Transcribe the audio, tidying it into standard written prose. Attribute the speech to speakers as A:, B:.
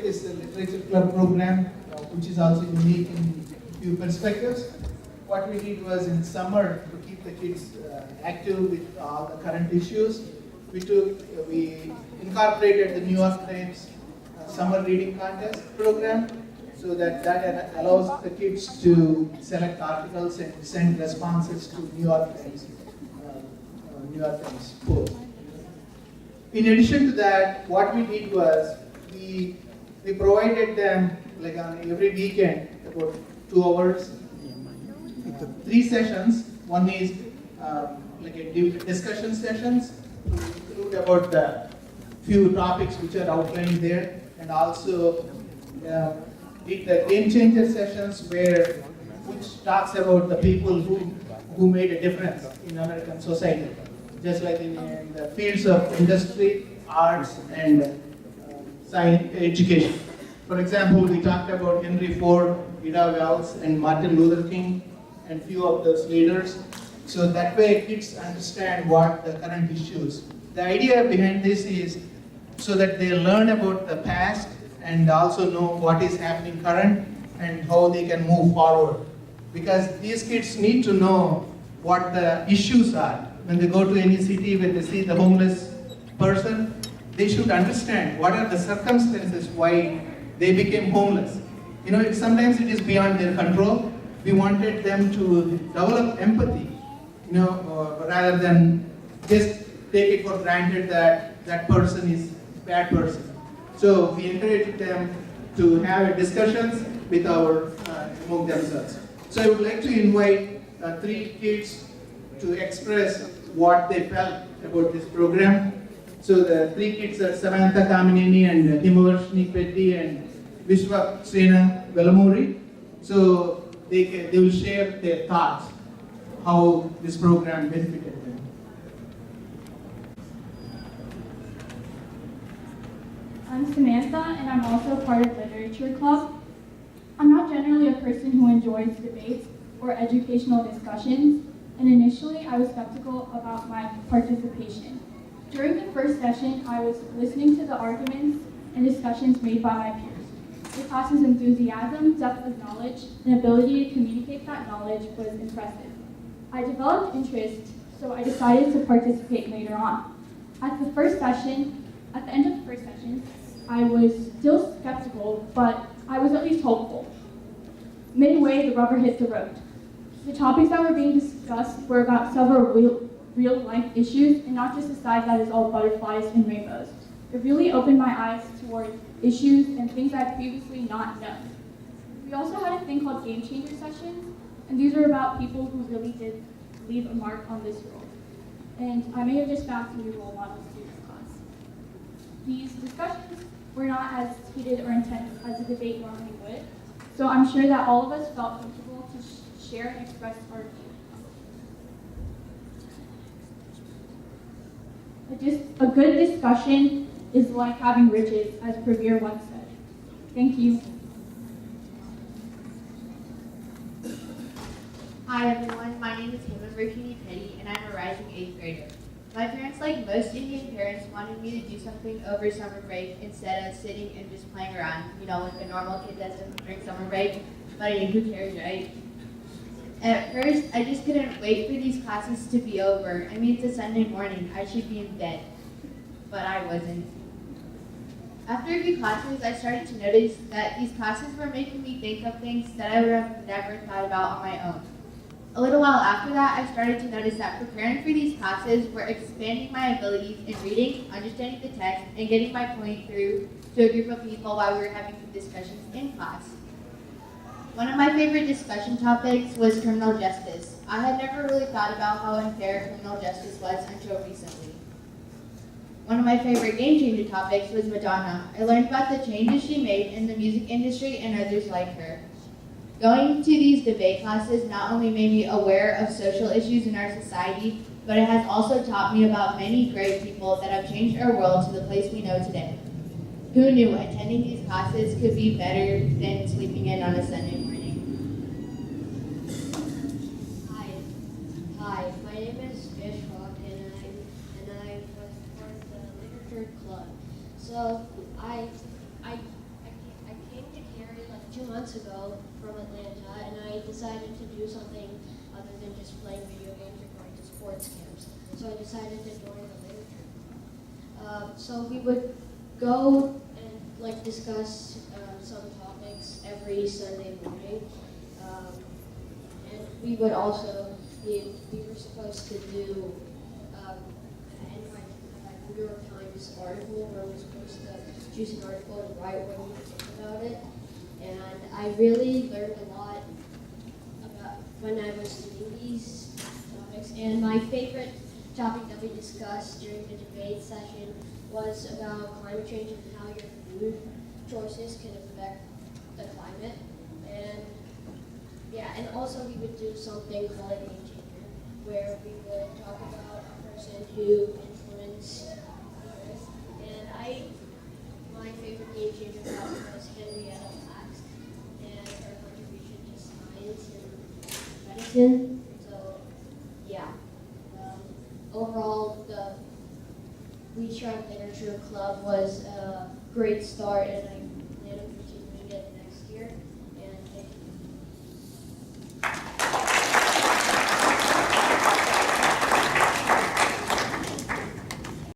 A: is a literature club program, which is also unique in few perspectives. What we did was in summer to keep the kids active with all the current issues. We incorporated the New York Times summer reading contest program, so that allows the kids to select articles and send responses to New York Times post. In addition to that, what we did was we provided them like on every weekend about 2 hours, 3 sessions. One is like a discussion sessions to include about the few topics which are outlined there, and also did the game changer sessions which talks about the people who made a difference in American society, just like in the fields of industry, arts, and science education. For example, we talked about Henry Ford, Ida Wells, and Martin Luther King, and few of those leaders. So that way kids understand what the current issues. The idea behind this is so that they learn about the past and also know what is happening current and how they can move forward. Because these kids need to know what the issues are. When they go to any city, when they see the homeless person, they should understand what are the circumstances why they became homeless. You know, sometimes it is beyond their control. We wanted them to develop empathy, rather than just take it for granted that that person is a bad person. So we encouraged them to have discussions with among themselves. So I would like to invite 3 kids to express what they felt about this program. So the 3 kids are Samantha Kamineni and Himavarshini Peddi and Vishwa Srina Velamuri. So they will share their thoughts, how this program benefited them.
B: I'm Samantha, and I'm also part of Literature Club. I'm not generally a person who enjoys debates or educational discussions, and initially I was skeptical about my participation. During the first session, I was listening to the arguments and discussions made by my peers. The class's enthusiasm, depth of knowledge, and ability to communicate that knowledge was impressive. I developed interest, so I decided to participate later on. At the end of the first session, I was still skeptical, but I was at least hopeful. Midway, the rubber hit the road. The topics that were being discussed were about several real-life issues, and not just a side that is all butterflies and rainbows. It really opened my eyes toward issues and things I'd previously not known. We also had a thing called Game Changer sessions, and these were about people who really did leave a mark on this world. And I may have just found some new role models through this class. These discussions were not as heated or intense as a debate normally would, so I'm sure that all of us felt comfortable to share and express our views. A good discussion is like having riches, as Prevere once said. Thank you.
C: Hi everyone, my name is Himavarshini Peddi, and I'm a rising 8th grader. My parents, like most Indian parents, wanted me to do something over summer break instead of sitting and just playing around, like a normal kid does during summer break. But I mean, who cares, right? At first, I just couldn't wait for these classes to be over. I mean, it's a Sunday morning, I should be in bed. But I wasn't. After a few classes, I started to notice that these classes were making me think of things that I would have never thought about on my own. A little while after that, I started to notice that preparing for these classes were expanding my abilities in reading, understanding the text, and getting my point through to a group of people while we were having discussions in class. One of my favorite discussion topics was criminal justice. I had never really thought about how unfair criminal justice was until recently. One of my favorite game changer topics was Madonna. I learned about the changes she made in the music industry and others like her. Going to these debate classes not only made me aware of social issues in our society, but it has also taught me about many great people that have changed our world to the place we know today. Who knew attending these classes could be better than sleeping in on a Sunday morning?
D: Hi, my name is Vishwa, and I was part of the Literature Club. So I months ago from Atlanta, and I decided to do something other than just playing video games or going to sports camps. So I decided to join the literature club. So we would go and like discuss some topics every Sunday morning, and we would also we were supposed to do a New York Times article where we were supposed to choose an article and write what we think about it. And I really learned a lot about when I was doing these topics. And my favorite topic that we discussed during the debate session was about climate change and how your food choices can affect the climate. And yeah, and also we would do something called a game changer, where we would talk about a person who influenced the earth. And my favorite game changer was Henrietta Lacks and her contribution to science and medicine. So yeah, overall the We Sharp Literature Club was a great start, and I